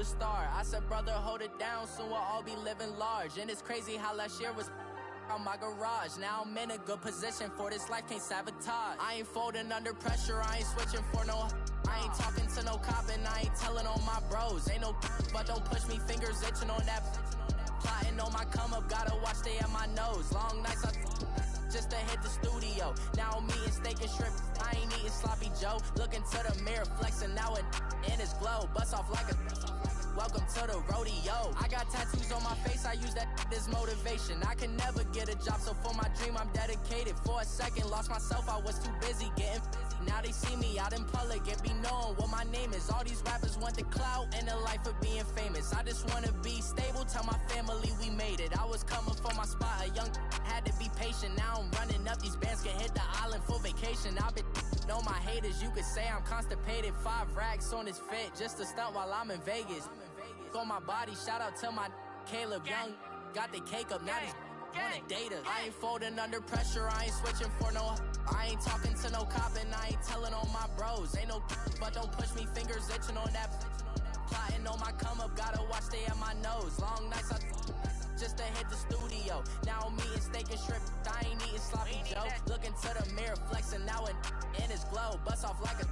superstar. I said, brother, hold it down, soon we'll all be living large. And it's crazy how last year was on my garage. Now I'm in a good position for this life, can't sabotage. I ain't folding under pressure, I ain't switching for no. I ain't talking to no cop and I ain't telling on my bros. Ain't no but don't push me, fingers itching on that. Plotting on my come up, gotta watch stay at my nose. Long nights just to hit the studio. Now I'm eating steak and shrimp, I ain't eating sloppy Joe. Looking to the mirror, flexing now it in his glow. Bust off like a welcome to the rodeo. I got tattoos on my face, I use that as motivation. I can never get a job, so for my dream I'm dedicated. For a second, lost myself, I was too busy getting now they see me out in public and be knowing what my name is. All these rappers want the clout and the life of being famous. I just wanna be stable, tell my family we made it. I was coming for my spot, a young had to be patient. Now I'm running up, these bands can hit the island for vacation. I've been know my haters, you could say I'm constipated. 5 racks on his fit, just to stunt while I'm in Vegas. On my body, shout out to my Caleb Young. Got the cake up, now he's on a data. I ain't folding under pressure, I ain't switching for no. I ain't talking to no cop and I ain't telling on my bros. Ain't no but don't push me, fingers itching on that. Plotting on my come up, gotta watch stay at my nose. Long nights just to hit the studio. Now I'm eating steak and shrimp, I ain't eating sloppy Joe. Looking to the mirror, flexing now it in his glow. Bust off like a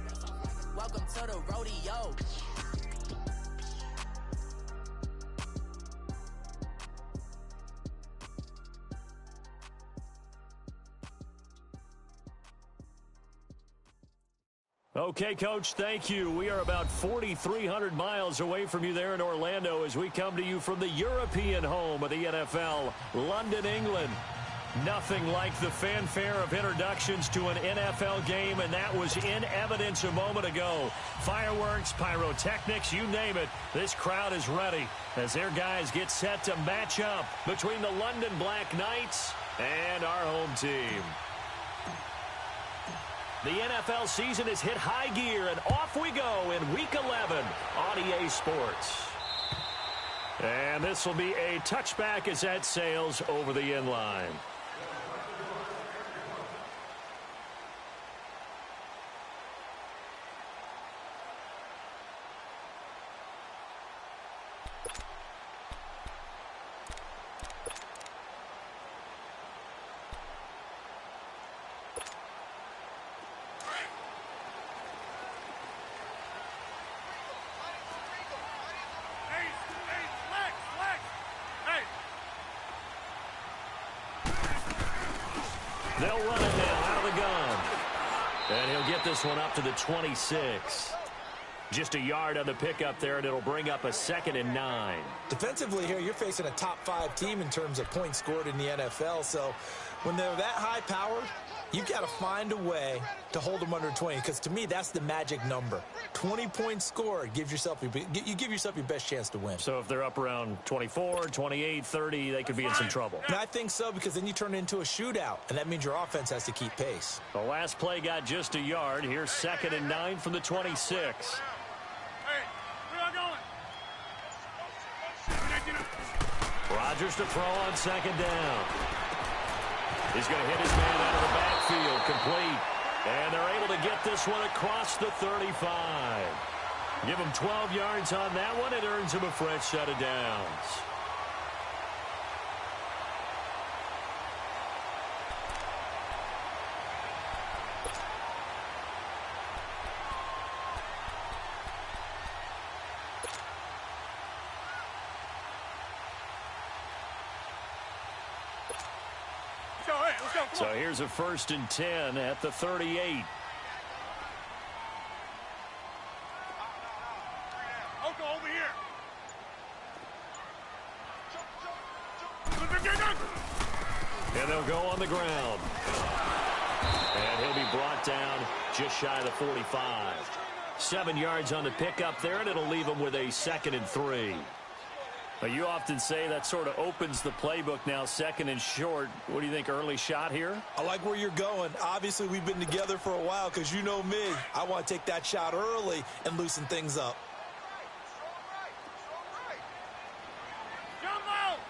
welcome to the rodeo. Okay, Coach, thank you. We are about 4,300 miles away from you there in Orlando as we come to you from the European home of the NFL, London, England. Nothing like the fanfare of introductions to an NFL game, and that was in evidence a moment ago. Fireworks, pyrotechnics, you name it. This crowd is ready as their guys get set to match up between the London Black Knights and our home team. The NFL season has hit high gear, and off we go in Week 11 on EA Sports. And this will be a touchback as that sails over the inline. They'll run it now out of the gun. And he'll get this one up to the 26. Just a yard on the pickup there, and it'll bring up a 2nd and 9. Defensively here, you're facing a top 5 team in terms of points scored in the NFL. So when they're that high powered, you've got to find a way to hold them under 20, because to me, that's the magic number. 20 points scored gives yourself you give yourself your best chance to win. So if they're up around 24, 28, 30, they could be in some trouble. And I think so, because then you turn it into a shootout, and that means your offense has to keep pace. The last play got just a yard. Here's 2nd and 9 from the 26. Rodgers to throw on 2nd down. He's going to hit his man out of the backfield, complete. And they're able to get this one across the 35. Give him 12 yards on that one. It earns him a fresh set of downs. So here's a 1st and 10 at the 38. Over here. And they'll go on the ground. And he'll be brought down just shy of the 45. 7 yards on the pickup there, and it'll leave him with a 2nd and 3. But you often say that sort of opens the playbook now, 2nd and short. What do you think, early shot here? I like where you're going. Obviously, we've been together for a while, because you know me. I want to take that shot early and loosen things up. Jumbo!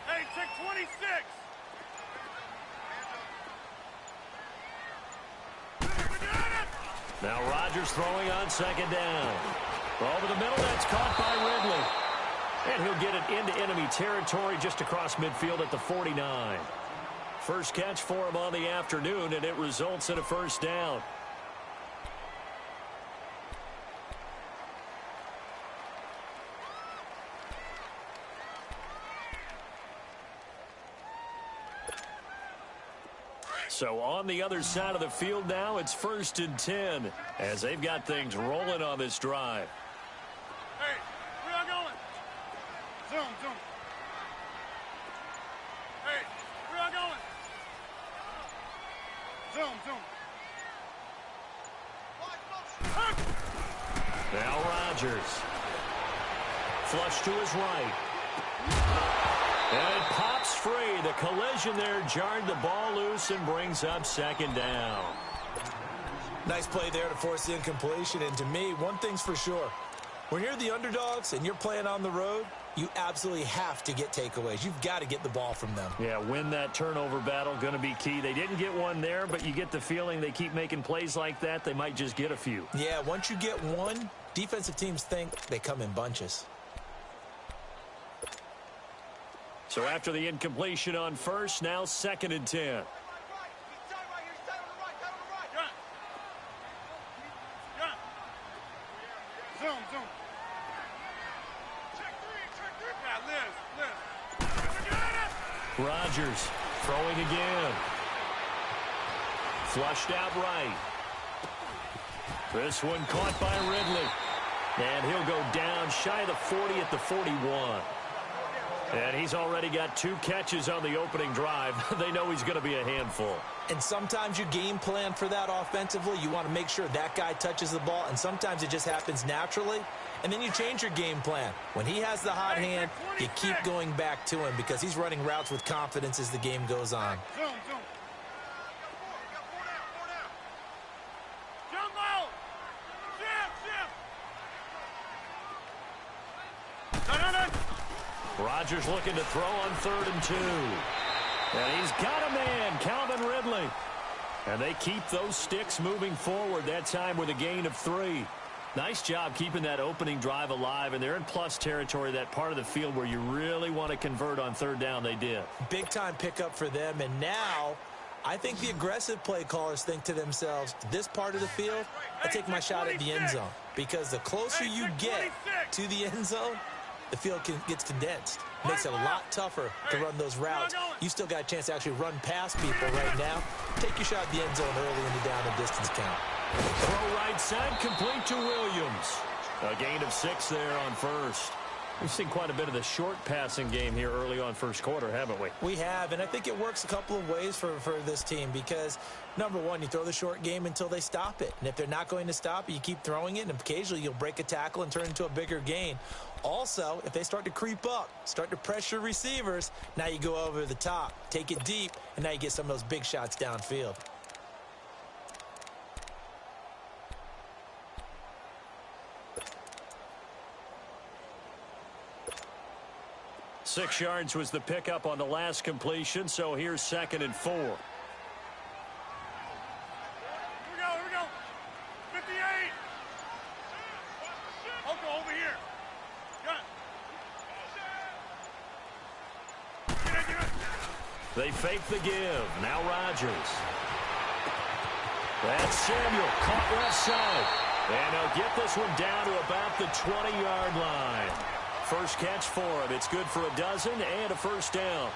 Hey, check 26. Now Rodgers throwing on second down. Over the middle, that's caught by Ridley. And he'll get it into enemy territory just across midfield at the 49. First catch for him on the afternoon, and it results in a first down. So on the other side of the field now, it's 1st and 10 as they've got things rolling on this drive. Hey, where y'all going? Zoom, zoom. Hey, where y'all going? Zoom, zoom. Now Rodgers. Flush to his right. And it pops free. The collision there jarred the ball loose and brings up second down. Nice play there to force the incompletion. And to me, one thing's for sure. When you're the underdogs and you're playing on the road, you absolutely have to get takeaways. You've got to get the ball from them. Yeah, win that turnover battle, going to be key. They didn't get one there, but you get the feeling they keep making plays like that, they might just get a few. Yeah, once you get one, defensive teams think they come in bunches. So after the incompletion on first, now 2nd and 10. Zoom, zoom. Yeah, Liz. Rodgers throwing again. Flushed out right. This one caught by Ridley. And he'll go down shy of the 40 at the 41. And he's already got 2 catches on the opening drive. They know he's going to be a handful. And sometimes you game plan for that offensively. You want to make sure that guy touches the ball, and sometimes it just happens naturally. And then you change your game plan. When he has the hot hand, you keep going back to him because he's running routes with confidence as the game goes on. Zoom, zoom. Jump out. Jim, Jim. No. Rodgers looking to throw on 3rd and 2. And he's got a man, Calvin Ridley. And they keep those sticks moving forward, that time with a gain of 3. Nice job keeping that opening drive alive, and they're in plus territory, that part of the field where you really want to convert on 3rd down. They did. Big time pickup for them, and now I think the aggressive play callers think to themselves, this part of the field, I take my shot at the end zone. Because the closer you get to the end zone, the field gets condensed. Makes it a lot tougher to run those routes. You still got a chance to actually run past people right now. Take your shot at the end zone early in the down and distance count. Throw right side, complete to Williams. A gain of 6 there on first. We've seen quite a bit of the short passing game here early on first quarter, haven't we? We have, and I think it works a couple of ways for this team because, number one, you throw the short game until they stop it. And if they're not going to stop it, you keep throwing it, and occasionally you'll break a tackle and turn it into a bigger gain. Also, if they start to creep up, start to pressure receivers, now you go over the top, take it deep, and now you get some of those big shots downfield. Six yards was the pickup on the last completion, so here's 2nd and 4. Here we go. 58. Oko, over here. Get it. They fake the give. Now Rodgers. That's Samuel, caught left side. And he'll get this one down to about the 20-yard line. First catch for him. It's good for a dozen and a first down.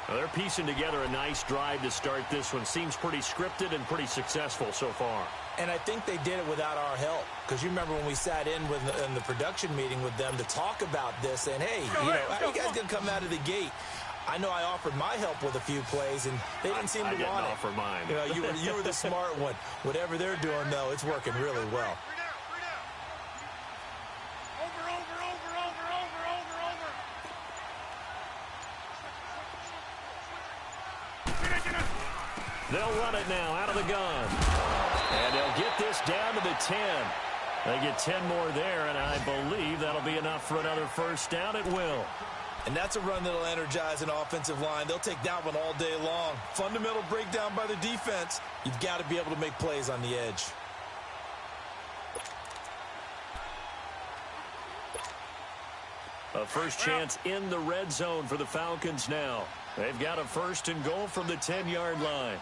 Well, they're piecing together a nice drive to start this one. Seems pretty scripted and pretty successful so far. And I think they did it without our help. Because you remember when we sat in the production meeting with them to talk about this. And, hey, how are you guys going to come out of the gate? I know I offered my help with a few plays, and they didn't seem to want it. I didn't offer mine. You were the smart one. Whatever they're doing, though, it's working really well. They'll run it now out of the gun. And they'll get this down to the 10. They get 10 more there, and I believe that'll be enough for another first down. It will. And that's a run that'll energize an offensive line. They'll take that one all day long. Fundamental breakdown by the defense. You've got to be able to make plays on the edge. A first chance in the red zone for the Falcons now. They've got a 1st and goal from the 10-yard line.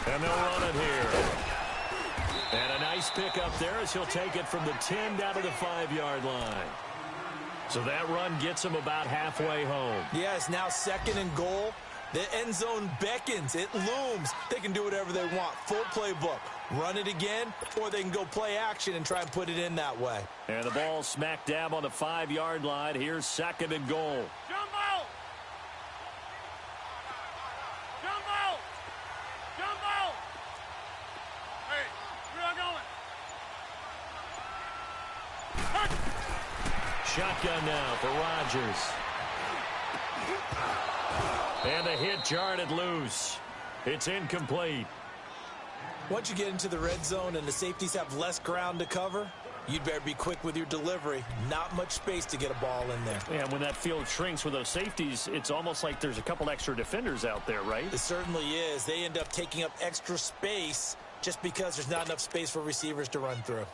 And they'll run it here. And a nice pick up there as he'll take it from the 10 down to the 5-yard line. So that run gets him about halfway home. Yeah, it's now 2nd and goal. The end zone beckons. It looms. They can do whatever they want. Full playbook. Run it again, or they can go play action and try and put it in that way. And the ball smack dab on the 5-yard line. Here's 2nd and goal. Jumbo! Jumbo! Jumbo! Hey, where are you going? Shotgun now for Rodgers. And the hit jarred it loose. It's incomplete. Once you get into the red zone and the safeties have less ground to cover, you'd better be quick with your delivery. Not much space to get a ball in there. Yeah, when that field shrinks with those safeties, it's almost like there's a couple extra defenders out there, right? It certainly is. They end up taking up extra space just because there's not enough space for receivers to run through.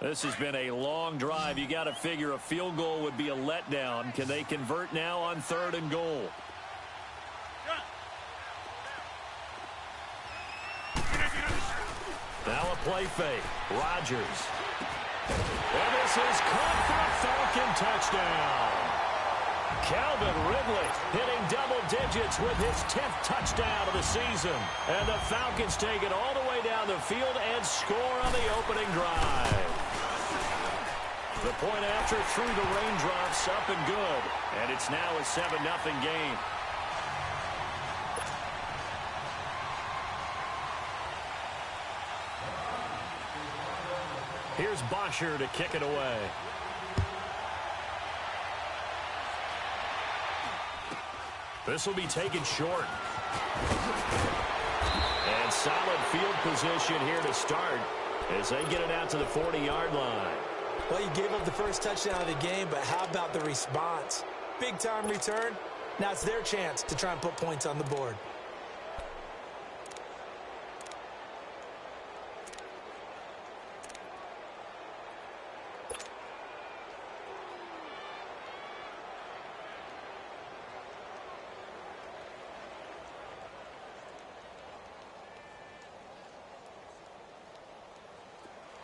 This has been a long drive. You got to figure a field goal would be a letdown. Can they convert now on 3rd and goal? Now a play fake. Rodgers. And this is caught for a Falcon touchdown. Calvin Ridley hitting double digits with his 10th touchdown of the season. And the Falcons take it all the way down the field and score on the opening drive. The point after through the raindrops, up and good. And it's now a 7-0 game. Here's Bosher to kick it away. This will be taken short. And solid field position here to start as they get it out to the 40-yard line. Well, you gave up the first touchdown of the game, but how about the response? Big-time return. Now it's their chance to try and put points on the board.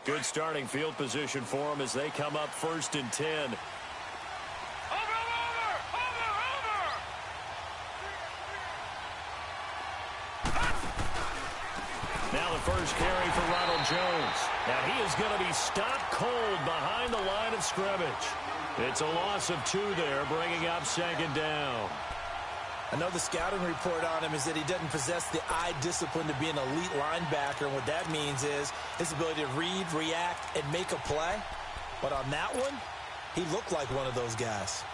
Good starting field position for them as they come up 1st and 10. Over! Now the first carry for Ronald Jones. Now he is going to be stopped cold behind the line of scrimmage. It's a loss of 2 there, bringing up 2nd down. I know the scouting report on him is that he doesn't possess the eye discipline to be an elite linebacker. And what that means is his ability to read, react, and make a play. But on that one, he looked like one of those guys.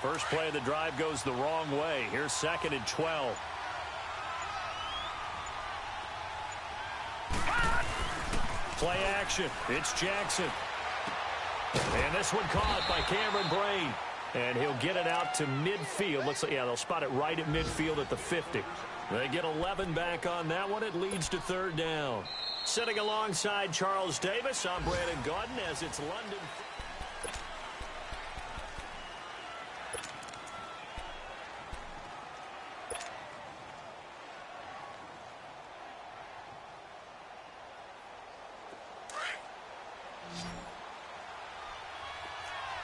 First play of the drive goes the wrong way. Here's 2nd and 12. Play action. It's Jackson. And this one caught by Cameron Brain. And he'll get it out to midfield. Looks like, yeah, they'll spot it right at midfield at the 50. They get 11 back on that one. It leads to 3rd down. Sitting alongside Charles Davis, I'm Brandon Gaudin as it's London.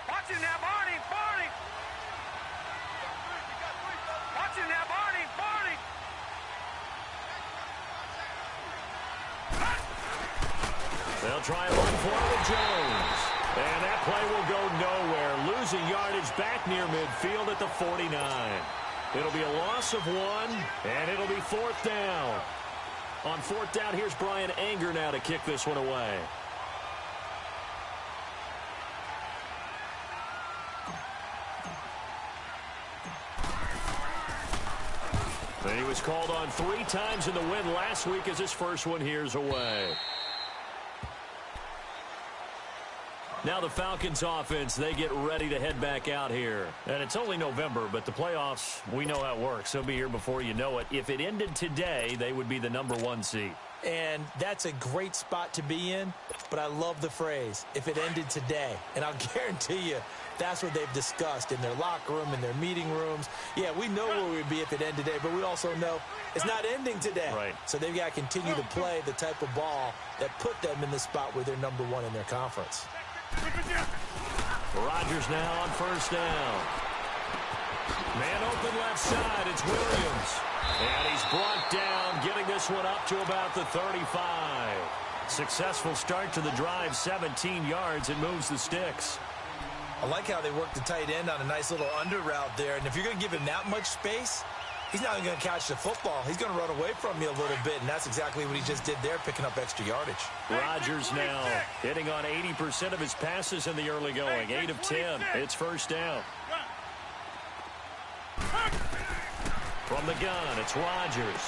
Watching now, Barney! Watching now, Barney! They'll try and run for it with Jones. And that play will go nowhere. Losing yardage back near midfield at the 49. It'll be a loss of 1, and it'll be 4th down. On 4th down, here's Brian Anger now to kick this one away. And he was called on 3 times in the win last week as his first one here's away. Now the Falcons offense, they get ready to head back out here. And it's only November, but the playoffs, we know how it works. They'll be here before you know it. If it ended today, they would be the #1 seed. And that's a great spot to be in, but I love the phrase, if it ended today. And I'll guarantee you, that's what they've discussed in their locker room, in their meeting rooms. Yeah, we know where we'd be if it ended today, but we also know it's not ending today. Right. So they've got to continue to play the type of ball that put them in the spot where they're #1 in their conference. Rodgers now on first down. Man open left side, it's Williams. And he's brought down, getting this one up to about the 35. Successful start to the drive, 17 yards. It moves the sticks. I like how they work the tight end on a nice little under route there. And if you're going to give him that much space, he's not going to catch the football. He's going to run away from you a little bit, and that's exactly what he just did there, picking up extra yardage. Rodgers now hitting on 80% of his passes in the early going. 8 of 10. It's first down. From the gun, it's Rodgers.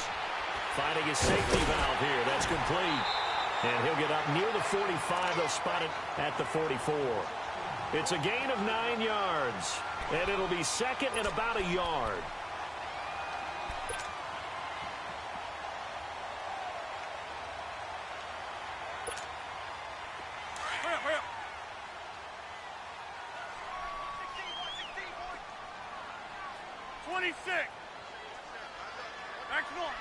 Finding his safety valve here. That's complete. And he'll get up near the 45. They'll spot it at the 44. It's a gain of 9 yards. And it'll be second and about a yard. Hurry up. 26. Next one.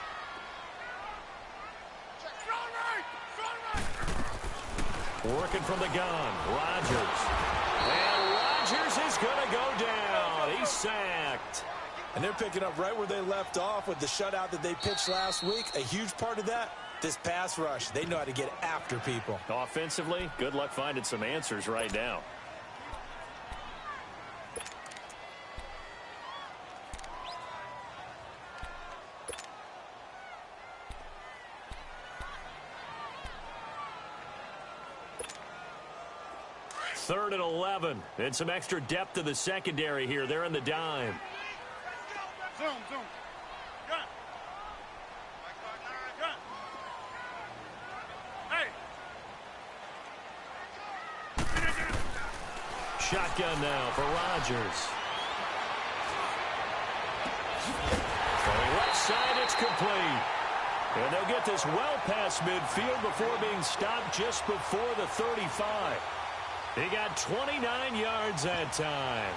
Working from the gun, Rodgers. And Rodgers is going to go down. He's sacked. And they're picking up right where they left off with the shutout that they pitched last week. A huge part of that, this pass rush. They know how to get after people. Offensively, good luck finding some answers right now. Third and 11. And some extra depth to the secondary here. They're in the dime. Zoom. Gun. Hey. Shotgun now for Rodgers. From left side, it's complete. And they'll get this well past midfield before being stopped just before the 35. He got 29 yards that time.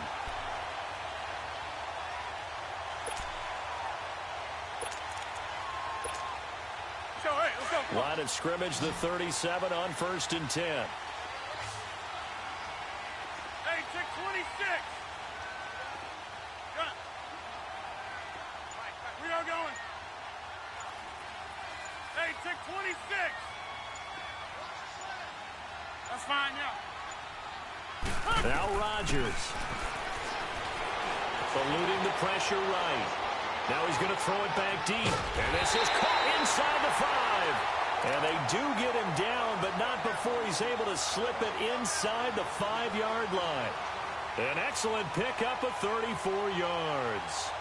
Let's go. Line of scrimmage, the 37 on 1st and 10. Hey, check 26. Gun. We are going. Hey, check 26. That's fine, yeah. Now Rodgers. Eluding the pressure right. Now he's going to throw it back deep. And this is caught inside the 5. And they do get him down, but not before he's able to slip it inside the 5-yard line. An excellent pickup of 34 yards.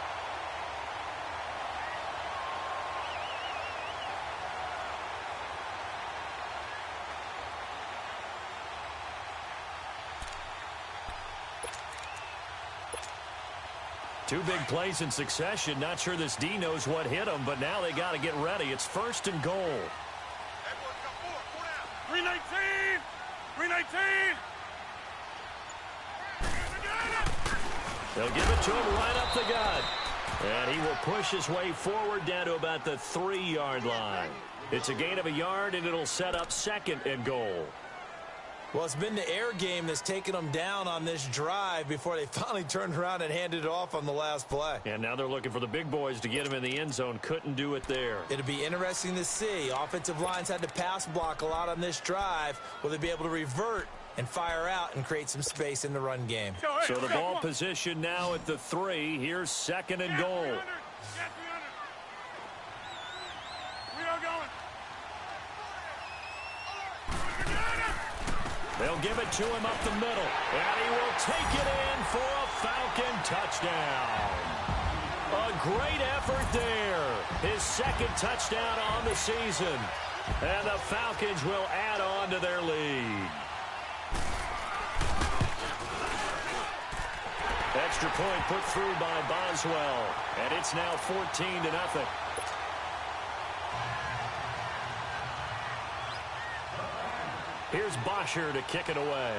Two big plays in succession. Not sure this D knows what hit him, but now they got to get ready. It's 1st and goal. 319. 319. They'll give it to him right up the gut. And he will push his way forward down to about the 3-yard line. It's a gain of a yard, and it'll set up 2nd and goal. Well, it's been the air game that's taken them down on this drive before they finally turned around and handed it off on the last play. And now they're looking for the big boys to get him in the end zone. Couldn't do it there. It'll be interesting to see. Offensive lines had to pass block a lot on this drive. Will they be able to revert and fire out and create some space in the run game? So the ball position now at the 3. Here's 2nd and goal. We are going. They'll give it to him up the middle. And he will take it in for a Falcon touchdown. A great effort there. His second touchdown on the season. And the Falcons will add on to their lead. Extra point put through by Boswell. And it's now 14-0. Here's Bosher to kick it away.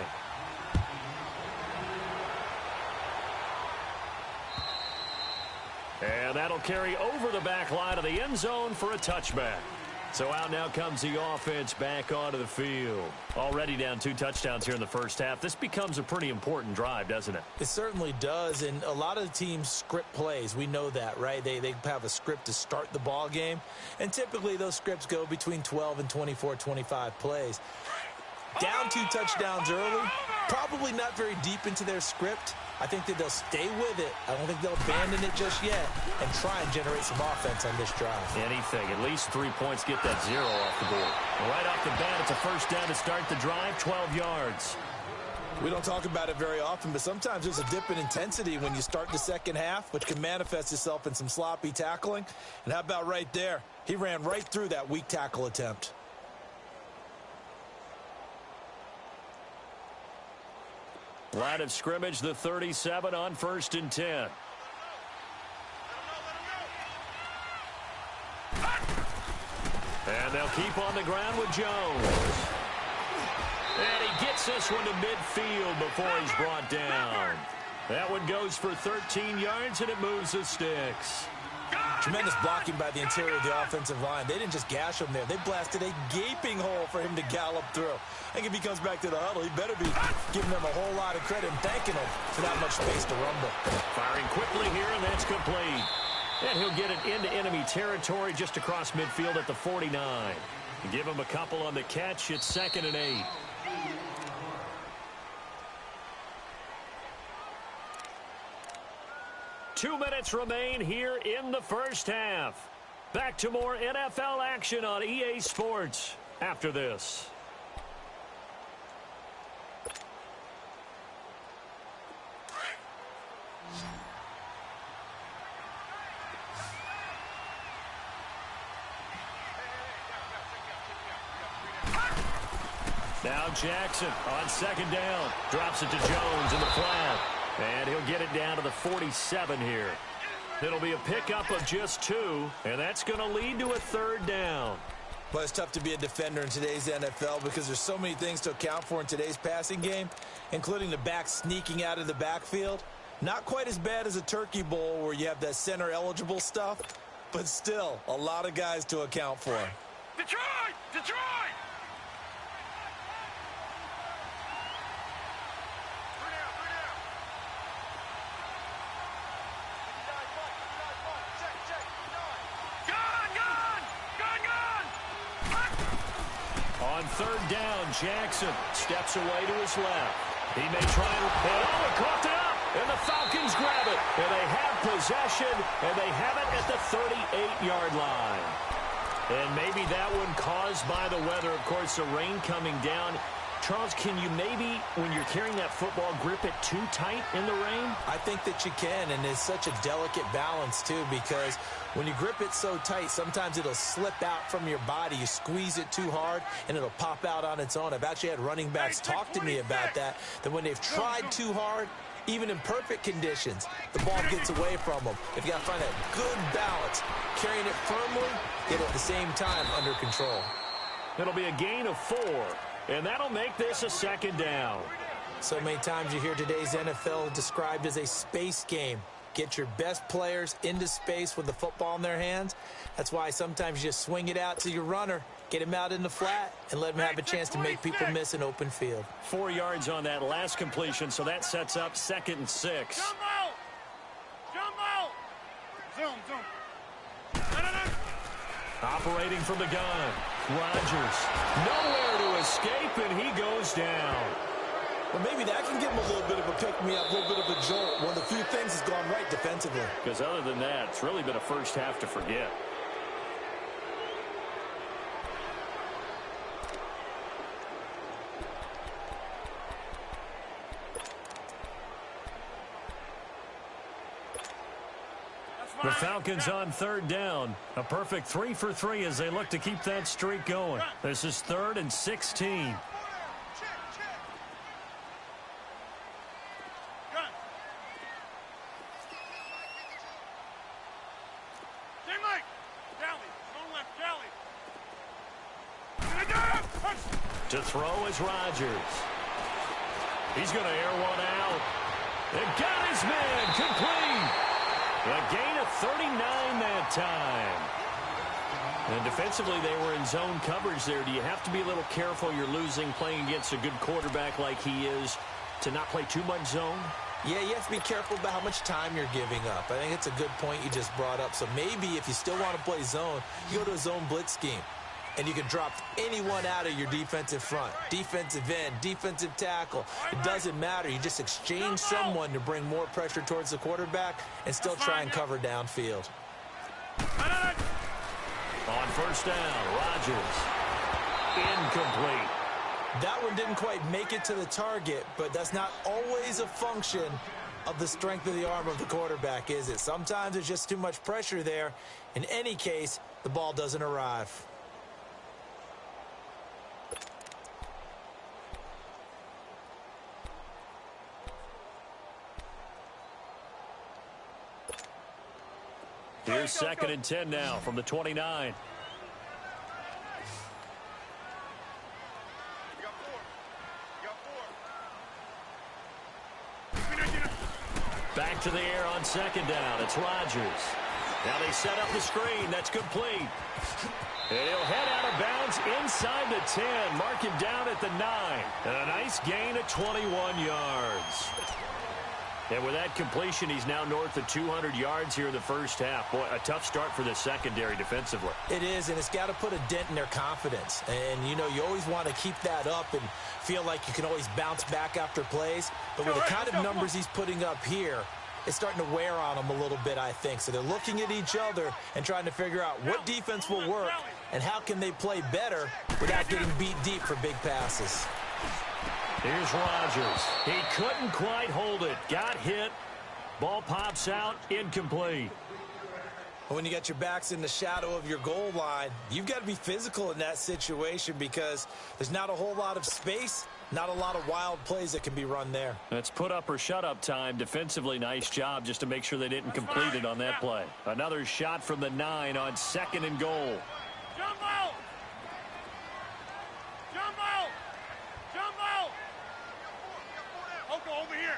And that'll carry over the back line of the end zone for a touchback. So out now comes the offense back onto the field. Already down 2 touchdowns here in the first half. This becomes a pretty important drive, doesn't it? It certainly does, and a lot of the teams script plays. We know that, right? They have a script to start the ball game, and typically those scripts go between 12 and 24, 25 plays. Down 2 touchdowns early, probably not very deep into their script. I think that they'll stay with it. I don't think they'll abandon it just yet and try and generate some offense on this drive. Anything. At least 3 points, get that 0 off the board. Right off the bat, it's a first down to start the drive, 12 yards. We don't talk about it very often, but sometimes there's a dip in intensity when you start the second half, which can manifest itself in some sloppy tackling. And how about right there? He ran right through that weak tackle attempt. Line of scrimmage, the 37 on 1st and 10. And they'll keep on the ground with Jones. And he gets this one to midfield before he's brought down. That one goes for 13 yards, and it moves the sticks. Tremendous blocking by the interior of the offensive line. They didn't just gash him there. They blasted a gaping hole for him to gallop through. I think if he comes back to the huddle, he better be giving them a whole lot of credit and thanking them for that much space to rumble. Firing quickly here, and that's complete. And he'll get it into enemy territory just across midfield at the 49. Give him a couple on the catch. It's 2nd and 8. Two minutes remain here in the first half. Back to more NFL action on EA Sports after this. Now Jackson on 2nd down. Drops it to Jones in the flat. And he'll get it down to the 47 here. It'll be a pickup of just 2, and that's going to lead to a 3rd down. Well, it's tough to be a defender in today's NFL because there's so many things to account for in today's passing game, including the back sneaking out of the backfield. Not quite as bad as a turkey bowl where you have that center-eligible stuff, but still a lot of guys to account for. Detroit! Detroit! On 3rd down, Jackson steps away to his left. He may try and he coughed it up, and the Falcons grab it. And they have possession, and they have it at the 38-yard line. And maybe that one caused by the weather. Of course, the rain coming down. Charles, can you maybe, when you're carrying that football, grip it too tight in the rain? I think that you can, and it's such a delicate balance, too, because when you grip it so tight, sometimes it'll slip out from your body. You squeeze it too hard, and it'll pop out on its own. I've actually had running backs talk to me about that when they've tried too hard, even in perfect conditions, the ball gets away from them. If you got to find that good balance, carrying it firmly, yet at the same time under control. It'll be a gain of 4. And that'll make this a 2nd down. So many times you hear today's NFL described as a space game. Get your best players into space with the football in their hands. That's why sometimes you just swing it out to your runner, get him out in the flat, and let him have a chance to make people miss an open field. 4 yards on that last completion, so that sets up 2nd and 6. Jump out! Jump out! Zoom, zoom. No, no, no. Operating from the gun, Rodgers. Nowhere to escape, and he goes down. Well, maybe that can give him a little bit of a pick-me-up, a little bit of a jolt. One of the few things has gone right defensively. Because other than that, it's really been a first half to forget. That's The Falcons on third down. A perfect 3 for 3 as they look to keep that streak going. This is 3rd and 16. To throw is Rodgers. He's going to air one out. And got his man complete. A gain of 39 that time. And defensively, they were in zone coverage there. Do you have to be a little careful? You're losing playing against a good quarterback like he is to not play too much zone? Yeah, you have to be careful about how much time you're giving up. I think it's a good point you just brought up. So maybe if you still want to play zone, you go to a zone blitz scheme. And you can drop anyone out of your defensive front. Defensive end, defensive tackle. It doesn't matter. You just exchange someone to bring more pressure towards the quarterback and still try and cover downfield. On first down, Rodgers. Incomplete. That one didn't quite make it to the target, but that's not always a function of the strength of the arm of the quarterback, is it? Sometimes there's just too much pressure there. In any case, the ball doesn't arrive. Here's 2nd and 10 now from the 29. Back to the air on 2nd down. It's Rodgers. Now they set up the screen. That's complete. And he'll head out of bounds inside the 10. Mark him down at the 9. And a nice gain of 21 yards. And with that completion, he's now north of 200 yards here in the first half. Boy, a tough start for the secondary defensively. It is, and it's got to put a dent in their confidence. And, you know, you always want to keep that up and feel like you can always bounce back after plays. But with the kind of numbers he's putting up here, it's starting to wear on them a little bit, I think. So they're looking at each other and trying to figure out what defense will work and how can they play better without getting beat deep for big passes. Here's Rodgers. He couldn't quite hold it. Got hit. Ball pops out. Incomplete. When you got your backs in the shadow of your goal line, you've got to be physical in that situation because there's not a whole lot of space, not a lot of wild plays that can be run there. That's put up or shut up time. Defensively, nice job just to make sure they didn't complete it on that play. Another shot from the 9 on 2nd and goal. Jumbo! Jumbo! Jumbo! Oko over here.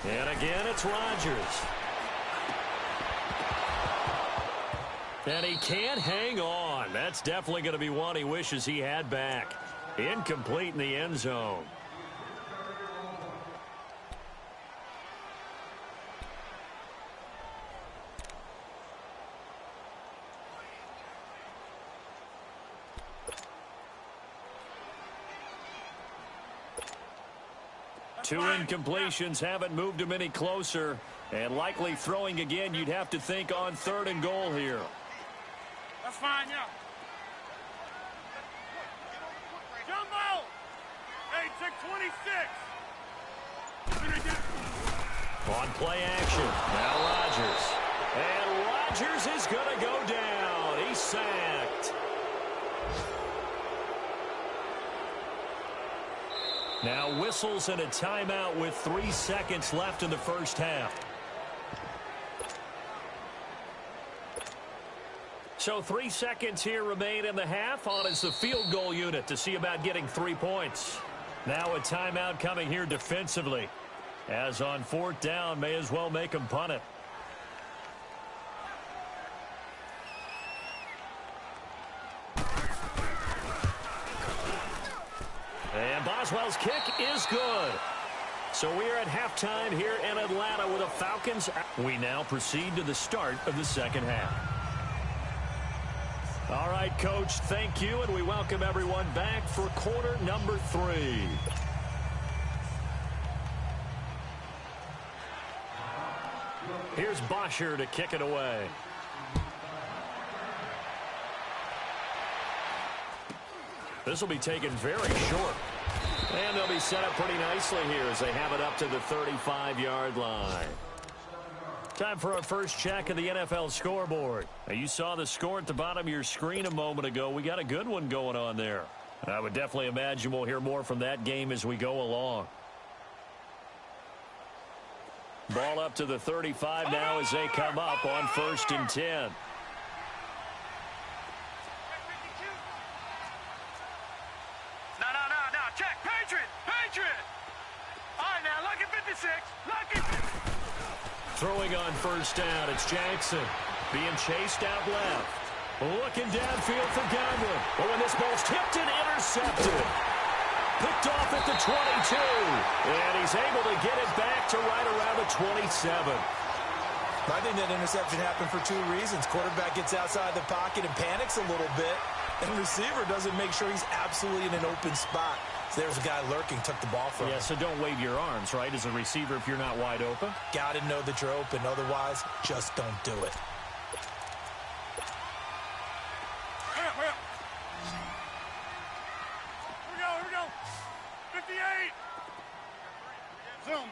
And again, it's Rodgers. And he can't hang on. That's definitely going to be one he wishes he had back. Incomplete in the end zone. Two incompletions haven't moved him any closer. And likely throwing again, you'd have to think on 3rd and goal here. That's fine, yeah. Jumbo! Hey, check 26. On play action. Now Rodgers. And Rodgers is going to go down. He's sacked. Now whistles and a timeout with 3 seconds left in the first half. So 3 seconds here remain in the half. On is the field goal unit to see about getting 3 points. Now a timeout coming here defensively. As on 4th down, may as well make him punt it. And Boswell's kick is good. So we are at halftime here in Atlanta with the Falcons. We now proceed to the start of the second half. All right, Coach, thank you, and we welcome everyone back for quarter number 3. Here's Bosher to kick it away. This will be taken very short. And they'll be set up pretty nicely here as they have it up to the 35-yard line. Time for our first check of the NFL scoreboard. Now, you saw the score at the bottom of your screen a moment ago. We got a good one going on there. I would definitely imagine we'll hear more from that game as we go along. Ball up to the 35 now as they come up on 1st and 10. No. Check. Patriot. All right, now, lucky 56. Lucky 56. Throwing on 1st down, it's Jackson being chased out left. Looking downfield for Godwin. But when this ball's tipped and intercepted. Picked off at the 22. And he's able to get it back to right around the 27. I think that interception happened for 2 reasons. Quarterback gets outside the pocket and panics a little bit. And receiver doesn't make sure he's absolutely in an open spot. So there's a guy lurking, took the ball from him. Yeah, so don't wave your arms, right, as a receiver if you're not wide open. Got to know that you're open. Otherwise, just don't do it. Hurry up. Here we go. 58. Zoom.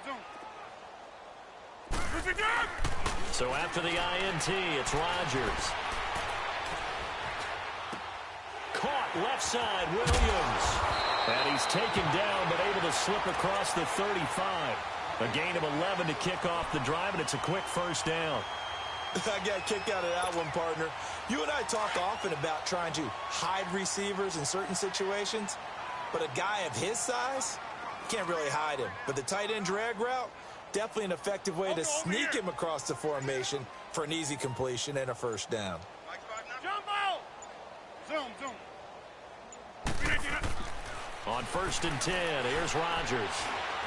So after the INT, it's Rodgers. Caught left side, Williams. And he's taken down, but able to slip across the 35. A gain of 11 to kick off the drive, and it's a quick 1st down. I got kicked out of that one, partner. You and I talk often about trying to hide receivers in certain situations, but a guy of his size, can't really hide him. But the tight end drag route, definitely an effective way to sneak him across the formation for an easy completion and a 1st down. Jump out. Zoom. On 1st and 10, here's Rodgers.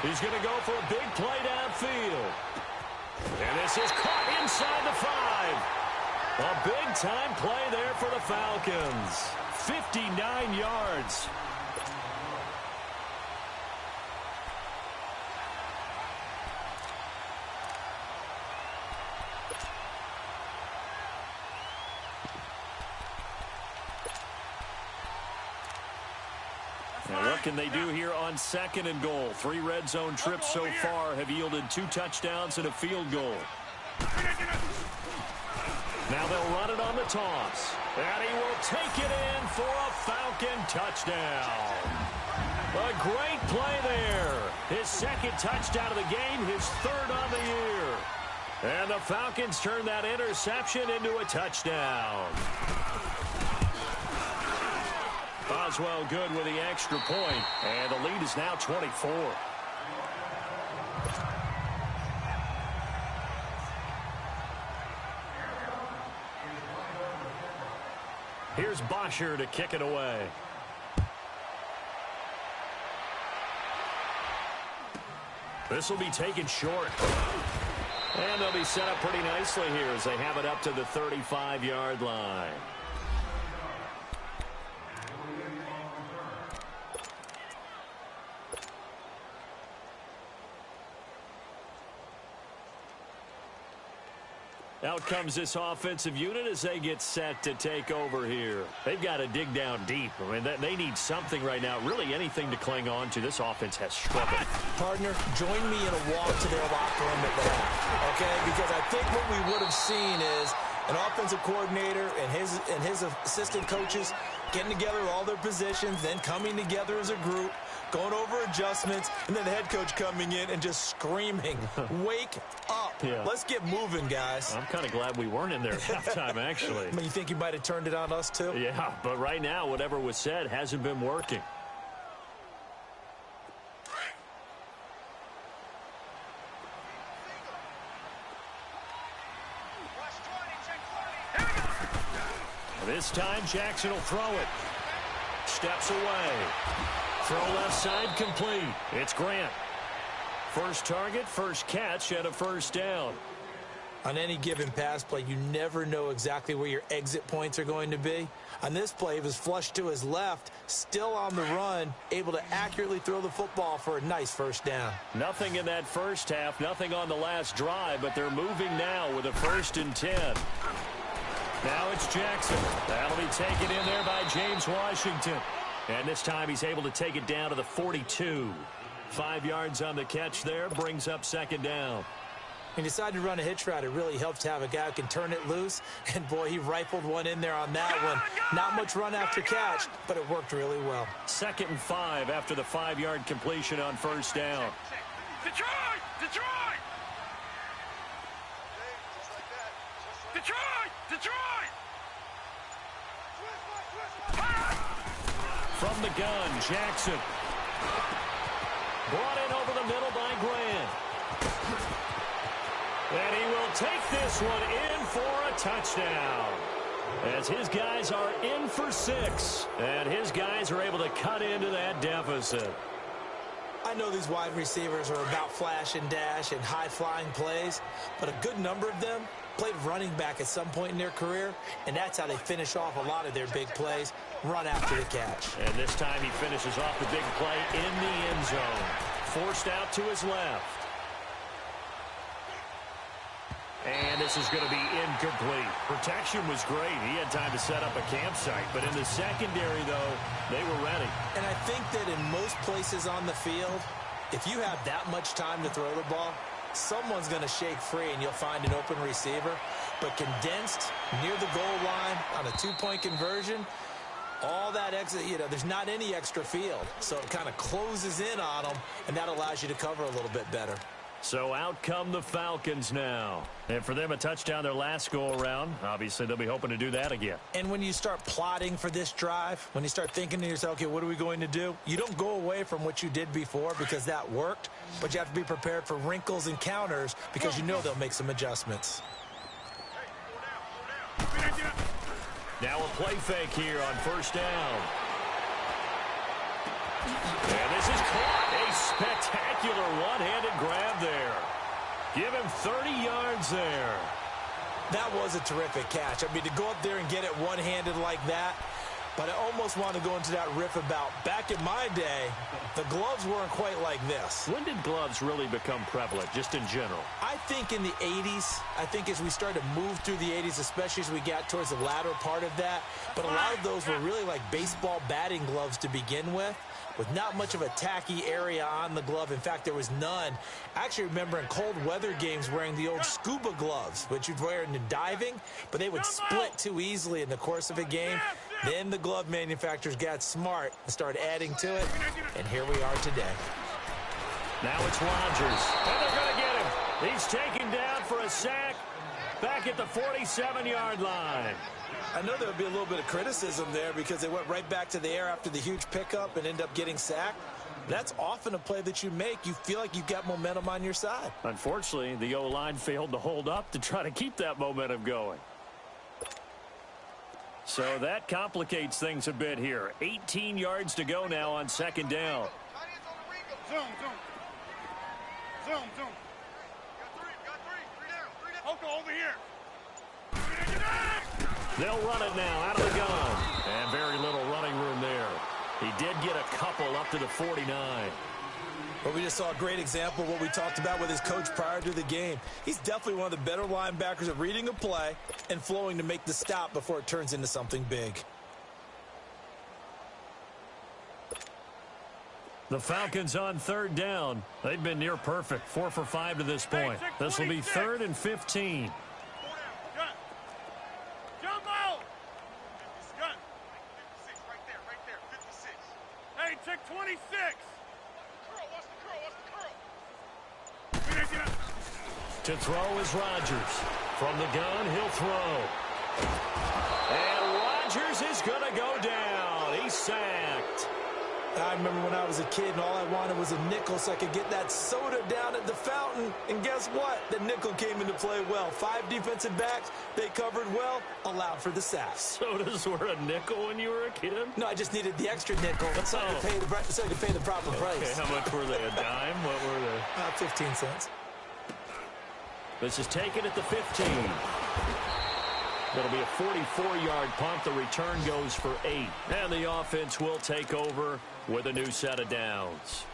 He's going to go for a big play downfield. And this is caught inside the 5. A big-time play there for the Falcons. 59 yards. Now what can they do here on 2nd and goal? 3 red zone trips so far have yielded 2 touchdowns and a field goal. Now they'll run it on the toss. And he will take it in for a Falcon touchdown. A great play there. His 2nd touchdown of the game, his 3rd on the year. And the Falcons turn that interception into a touchdown. Boswell good with the extra point, and the lead is now 24. Here's Bosher to kick it away. This will be taken short. And they'll be set up pretty nicely here as they have it up to the 35-yard line. Out comes this offensive unit as they get set to take over here. They've got to dig down deep. I mean, they need something right now, really anything to cling on to. This offense has struggled. Partner, join me in a walk to their locker room at the half, okay? Because I think what we would have seen is an offensive coordinator and his assistant coaches getting together all their positions, then coming together as a group, going over adjustments, and then the head coach coming in and just screaming, wake up. Yeah. Let's get moving, guys. I'm kind of glad we weren't in there at halftime, actually. I mean, you think you might have turned it on us, too? Yeah, but right now, whatever was said hasn't been working. This time, Jackson will throw it. Steps away. Throw left side complete. It's Grant. First target, first catch, and a 1st down. On any given pass play, you never know exactly where your exit points are going to be. On this play, he was flushed to his left, still on the run, able to accurately throw the football for a nice 1st down. Nothing in that first half, nothing on the last drive, but they're moving now with a 1st and 10. Now it's Jackson. That'll be taken in there by James Washington. And this time he's able to take it down to the 42. 5 yards on the catch there, brings up second down. He decided to run a hitch route. It really helps to have a guy who can turn it loose. And, boy, he rifled one in there on that one. Not much run after catch, but it worked really well. 2nd and 5 after the 5-yard completion on first down. Detroit! Detroit! Detroit! Detroit! From the gun, Jackson. Brought in over the middle by Grant. And he will take this one in for a touchdown. As his guys are in for 6. And his guys are able to cut into that deficit. I know these wide receivers are about flash and dash and high-flying plays, but a good number of them played running back at some point in their career, and that's how they finish off a lot of their big plays, run after the catch. And this time he finishes off the big play in the end zone. Forced out to his left. And this is going to be incomplete. Protection was great. He had time to set up a campsite. But in the secondary, though, they were ready. And I think that in most places on the field, if you have that much time to throw the ball, someone's going to shake free and you'll find an open receiver. But condensed near the goal line on a 2-point conversion, all that extra, there's not any extra field. So it kind of closes in on them, and that allows you to cover a little bit better. So out come the Falcons now. And for them, a touchdown their last go-around. Obviously, they'll be hoping to do that again. And when you start plotting for this drive, when you start thinking to yourself, okay, what are we going to do? You don't go away from what you did before because that worked, but you have to be prepared for wrinkles and counters because you know they'll make some adjustments. Now a play fake here on first down. And this is caught. A spectacular one-handed grab there. Give him 30 yards there. That was a terrific catch. I mean, to go up there and get it one-handed like that, but I almost want to go into that riff about back in my day, the gloves weren't quite like this. When did gloves really become prevalent, just in general? I think in the 80s. I think as we started to move through the 80s, especially as we got towards the latter part of that. But a lot of those were really like baseball batting gloves to begin with not much of a tacky area on the glove. In fact, there was none. I actually remember in cold weather games wearing the old scuba gloves, which you'd wear in the diving, but they would split too easily in the course of a game. Then the glove manufacturers got smart and started adding to it, and here we are today. Now it's Rodgers, and they're going to get him. He's taken down for a sack back at the 47-yard line. I know there would be a little bit of criticism there because they went right back to the air after the huge pickup and end up getting sacked. That's often a play that you make. You feel like you've got momentum on your side. Unfortunately, the O-line failed to hold up to try to keep that momentum going. So that complicates things a bit here. 18 yards to go now on second down. Zoom, zoom. Zoom, zoom. Got three down. Oko over here. They'll run it now out of the gun. And very little running room there. He did get a couple up to the 49. But we just saw a great example of what we talked about with his coach prior to the game. He's definitely one of the better linebackers at reading a play and flowing to make the stop before it turns into something big. The Falcons on third down. They've been near perfect. 4 for 5 to this point. This will be 3rd and 15. Check 26. To throw is Rodgers. From the gun, he'll throw. And Rodgers is going to go down. He's sacked. I remember when I was a kid and all I wanted was a nickel so I could get that soda down at the fountain. And guess what? The nickel came into play well. 5 defensive backs, they covered well, allowed for the sack. Sodas were a nickel when you were a kid? No, I just needed the extra nickel so I could pay the proper price. Okay, how much were they? A dime? What were they? 15 cents. This is taken at the 15. It'll be a 44-yard punt. The return goes for 8. And the offense will take over with a new set of downs.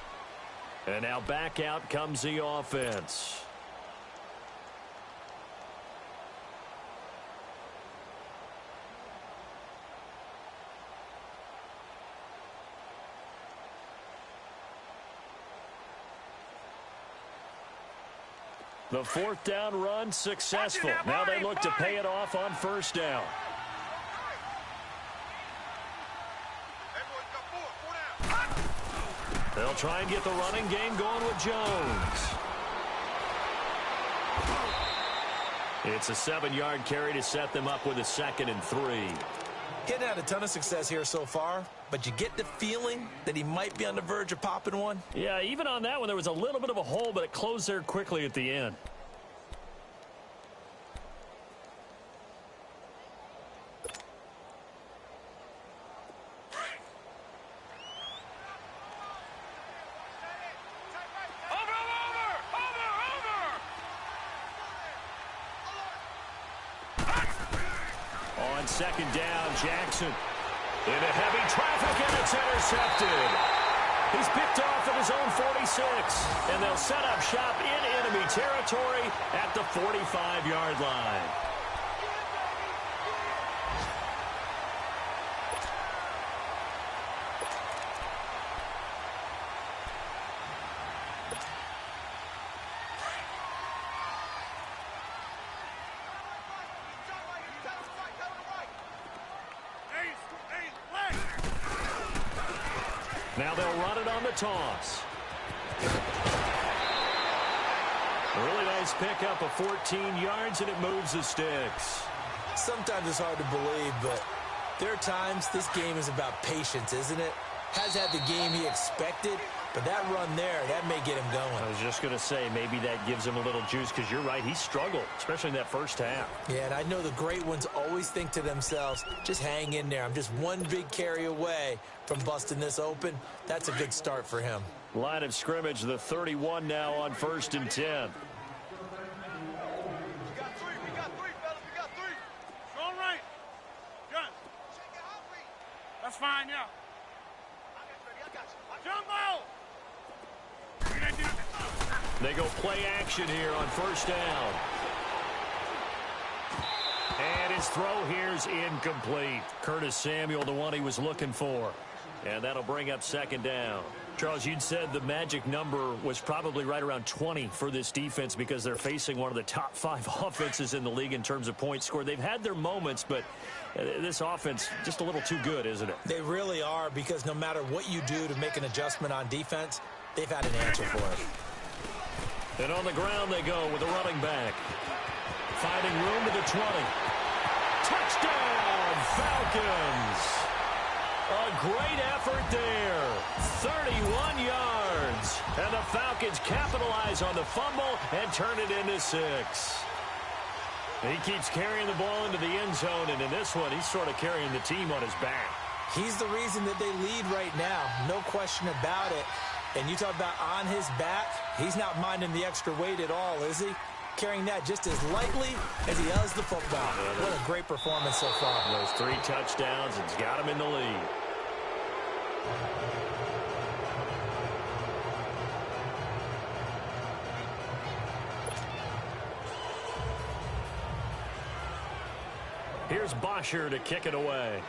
And now back out comes the offense. The fourth down run successful. Now they look to pay it off on first down. They'll try and get the running game going with Jones. It's a 7-yard carry to set them up with a 2nd and 3. He hadn't had a ton of success here so far, but you get the feeling that he might be on the verge of popping one. Yeah, even on that one, there was a little bit of a hole, but it closed there quickly at the end. On 2nd down, Jackson into heavy traffic, and it's intercepted. He's picked off at his own 46, and they'll set up shop in enemy territory at the 45-yard line. Now they'll run it on the toss. A really nice pickup of 14 yards, and it moves the sticks. Sometimes it's hard to believe, but there are times this game is about patience, isn't it? Has had the game he expected, but that run there, that may get him going. I was just going to say, maybe that gives him a little juice, because you're right, he struggled, especially in that first half. Yeah, and I know the great ones always think to themselves, just hang in there. I'm just one big carry away from busting this open. That's a good start for him. Line of scrimmage, the 31 now on 1st and 10. We got three, fellas, we got three. Strong right. Gun. That's fine, yeah. Jumbo! They go play action here on 1st down. And his throw here's incomplete. Curtis Samuel, the one he was looking for. And that'll bring up 2nd down. Charles, you'd said the magic number was probably right around 20 for this defense because they're facing one of the top 5 offenses in the league in terms of points scored. They've had their moments, but this offense just a little too good, isn't it? They really are, because no matter what you do to make an adjustment on defense, they've had an answer for it. And on the ground they go with the running back. Finding room to the 20. Touchdown, Falcons! A great effort there. 31 yards. And the Falcons capitalize on the fumble and turn it into 6. He keeps carrying the ball into the end zone, and in this one, he's sort of carrying the team on his back. He's the reason that they lead right now. No question about it. And you talk about on his back, he's not minding the extra weight at all, is he? Carrying that just as lightly as he does the football. What a great performance so far. Those 3 touchdowns, it's got him in the lead. Here's Bosher to kick it away.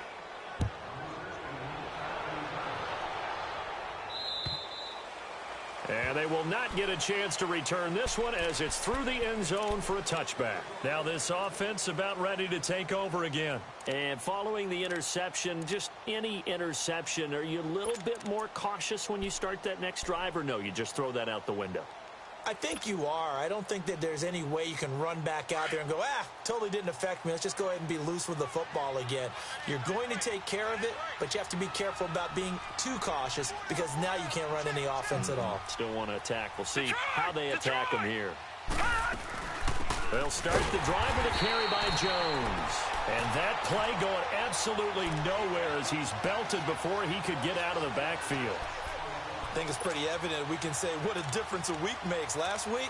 And they will not get a chance to return this one as it's through the end zone for a touchback. Now this offense about ready to take over again. And following the interception, just any interception, are you a little bit more cautious when you start that next drive, or no, you just throw that out the window? I think you are. I don't think that there's any way you can run back out there and go, totally didn't affect me. Let's just go ahead and be loose with the football again. You're going to take care of it, but you have to be careful about being too cautious because now you can't run any offense at all. Still want to attack. We'll see how they attack them here. They'll start the drive with a carry by Jones. And that play going absolutely nowhere as he's belted before he could get out of the backfield. I think it's pretty evident we can say what a difference a week makes. Last week,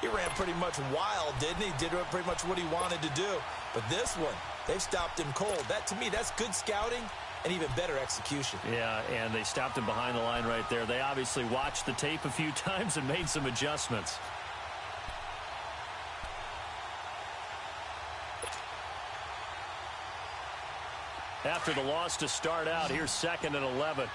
he ran pretty much wild, didn't he? Did pretty much what he wanted to do. But this one, they've stopped him cold. That, to me, that's good scouting and even better execution. Yeah, and they stopped him behind the line right there. They obviously watched the tape a few times and made some adjustments. After the loss to start out, here's 2nd and 11.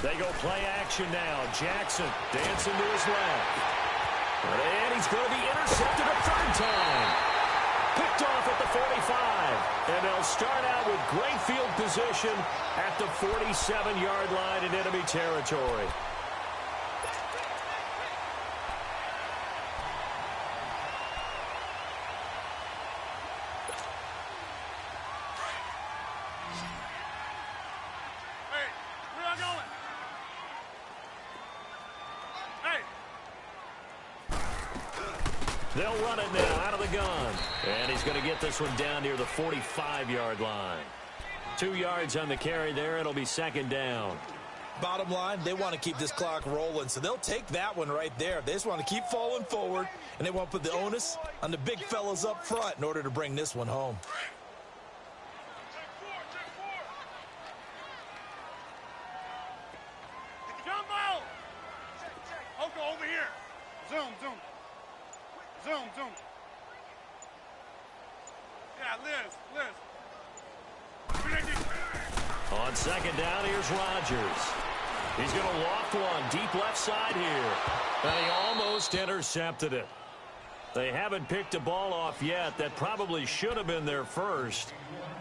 They go play action now. Jackson dancing to his left. And he's going to be intercepted a third time. Picked off at the 45. And they'll start out with great field position at the 47-yard line in enemy territory. They'll run it now out of the gun. And he's going to get this one down near the 45-yard line. 2 yards on the carry there. It'll be second down. Bottom line, they want to keep this clock rolling, so they'll take that one right there. They just want to keep falling forward, and they want to put the onus on the big fellas up front in order to bring this one home. Jumbo! Oko, over here. Zoom. Yeah, Liz. On second down, here's Rodgers. He's going to loft one deep left side here. And he almost intercepted it. They haven't picked a ball off yet. That probably should have been their first.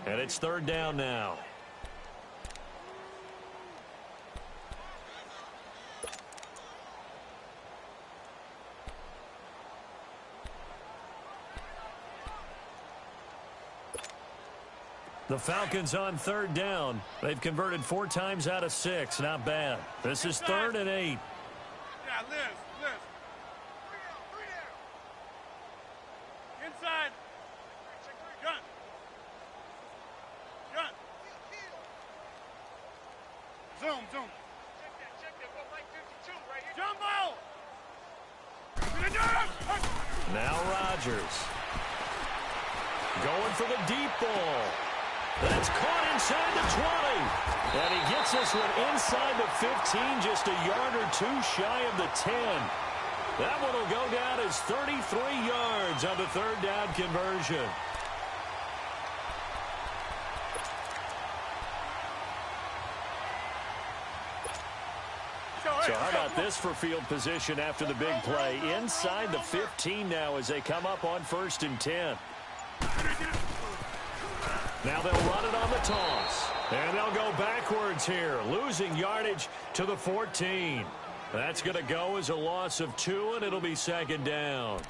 And it's third down now. The Falcons on third down. They've converted 4 times out of 6. Not bad. This is 3rd and 8. Yeah, Liz. Inside. Gun. Zoom. Check that. Like 52 right here. Jumbo! Now Rodgers. Going for the deep ball. That's caught inside the 20. And he gets this one inside the 15, just a yard or 2 shy of the 10. That one will go down as 33 yards on the third down conversion. So how about this for field position after the big play? Inside the 15 now as they come up on 1st and 10. Now they'll run it on the toss. And they'll go backwards here, losing yardage to the 14. That's going to go as a loss of 2, and it'll be second down.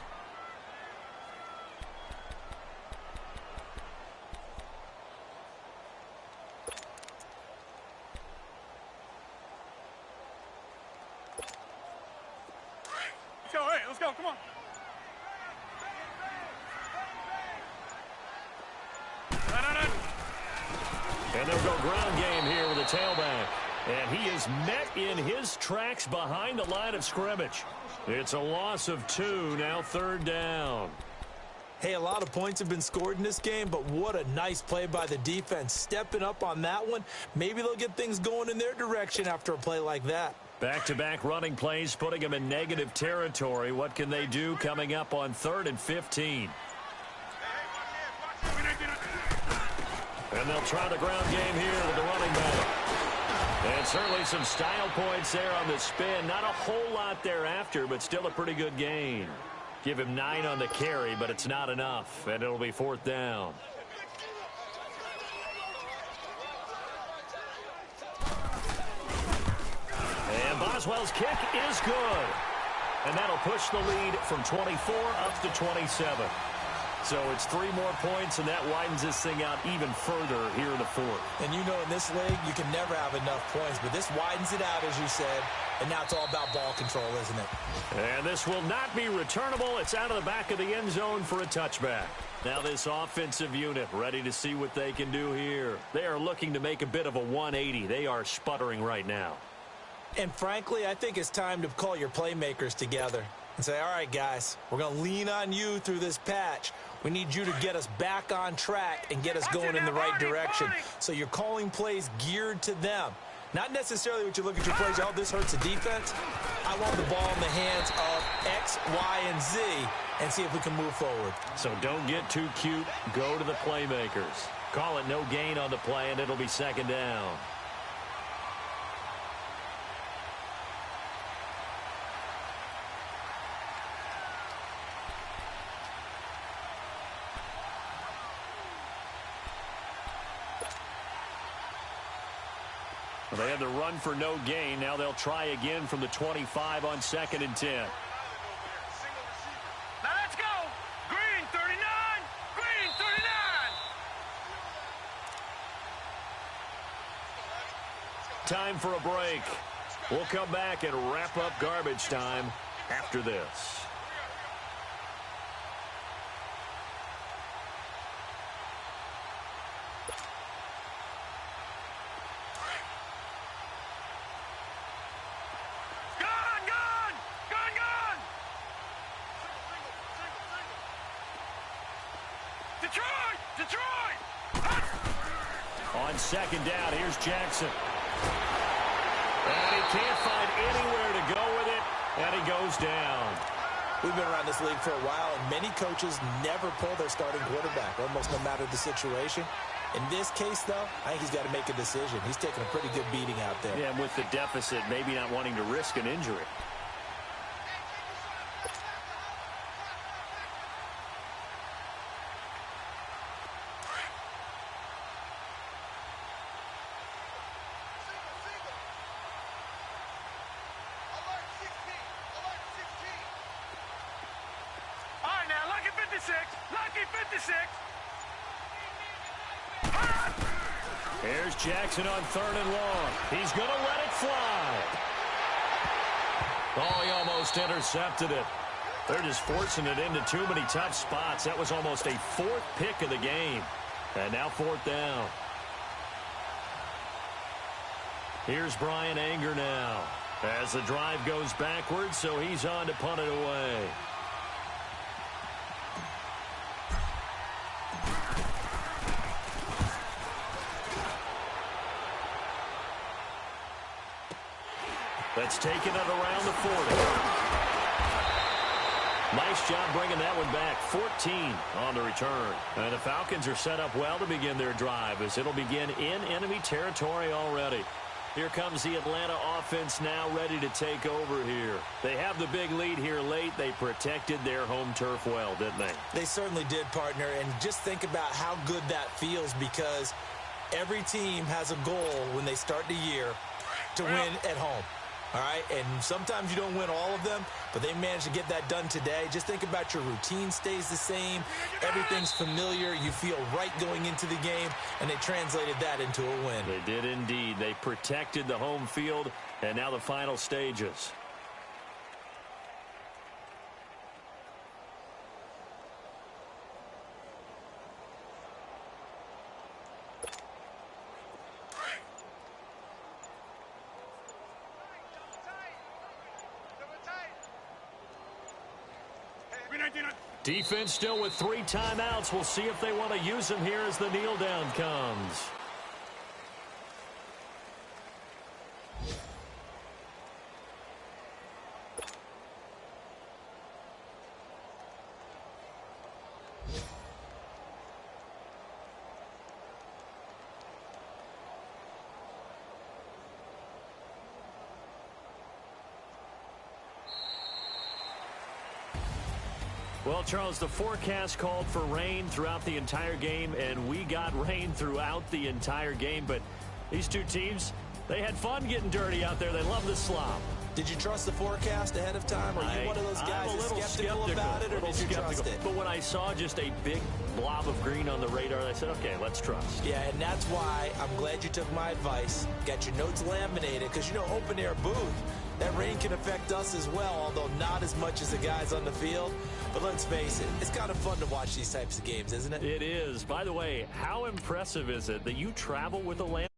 Hey, let's go, come on. And they'll go ground game here with a tailback. And he is met in his tracks behind the line of scrimmage. It's a loss of 2, now third down. Hey, a lot of points have been scored in this game, but what a nice play by the defense. Stepping up on that one. Maybe they'll get things going in their direction after a play like that. Back-to-back running plays, putting them in negative territory. What can they do coming up on 3rd and 15? And they'll try the ground game here with the running back. And certainly some style points there on the spin. Not a whole lot thereafter, but still a pretty good gain. Give him 9 on the carry, but it's not enough. And it'll be 4th down. And Boswell's kick is good. And that'll push the lead from 24 up to 27. So it's 3 more points, and that widens this thing out even further here in the 4th. And you know in this league, you can never have enough points, but this widens it out, as you said, and now it's all about ball control, isn't it? And this will not be returnable. It's out of the back of the end zone for a touchback. Now this offensive unit ready to see what they can do here. They are looking to make a bit of a 180. They are sputtering right now. And frankly, I think it's time to call your playmakers together and say, all right, guys, we're going to lean on you through this patch. We need you to get us back on track and get us going in the right direction. So you're calling plays geared to them. Not necessarily what you look at your plays, oh, this hurts the defense. I want the ball in the hands of X, Y, and Z and see if we can move forward. So don't get too cute. Go to the playmakers. Call it no gain on the play, and it'll be second down. They had the run for no gain. Now they'll try again from the 25 on 2nd and 10. Now let's go. Green 39. Green 39. Time for a break. We'll come back and wrap up garbage time after this. Detroit! On 2nd down, here's Jackson. And he can't find anywhere to go with it, and he goes down. We've been around this league for a while, and many coaches never pull their starting quarterback, almost no matter the situation. In this case, though, I think he's got to make a decision. He's taking a pretty good beating out there. Yeah, and with the deficit, maybe not wanting to risk an injury. Lucky 56. Here's Jackson on 3rd and long. He's going to let it fly. Oh, he almost intercepted it. They're just forcing it into too many tough spots. That was almost a 4th pick of the game. And now 4th down. Here's Brian Anger now. As the drive goes backwards, so he's on to punt it away. That's taken it around the 40. Nice job bringing that one back. 14 on the return. And the Falcons are set up well to begin their drive as it'll begin in enemy territory already. Here comes the Atlanta offense now ready to take over here. They have the big lead here late. They protected their home turf well, didn't they? They certainly did, partner. And just think about how good that feels, because every team has a goal when they start the year to win at home. All right, and sometimes you don't win all of them, but they managed to get that done today. Just think about your routine stays the same. Everything's familiar. You feel right going into the game, and they translated that into a win. They did indeed. They protected the home field, and now the final stages. Defense still with 3 timeouts. We'll see if they want to use them here as the kneel down comes. Well, Charles, the forecast called for rain throughout the entire game, and we got rain throughout the entire game. But these two teams, they had fun getting dirty out there. They love the slop. Did you trust the forecast ahead of time? Are you one of those guys I'm a little skeptical about it, or did you trust it? But when I saw just a big blob of green on the radar, I said, okay, let's trust. Yeah, and that's why I'm glad you took my advice. Got your notes laminated, because, you know, open air booth, that rain can affect us as well, although not as much as the guys on the field. But let's face it, it's kind of fun to watch these types of games, isn't it? It is. By the way, how impressive is it that you travel with a land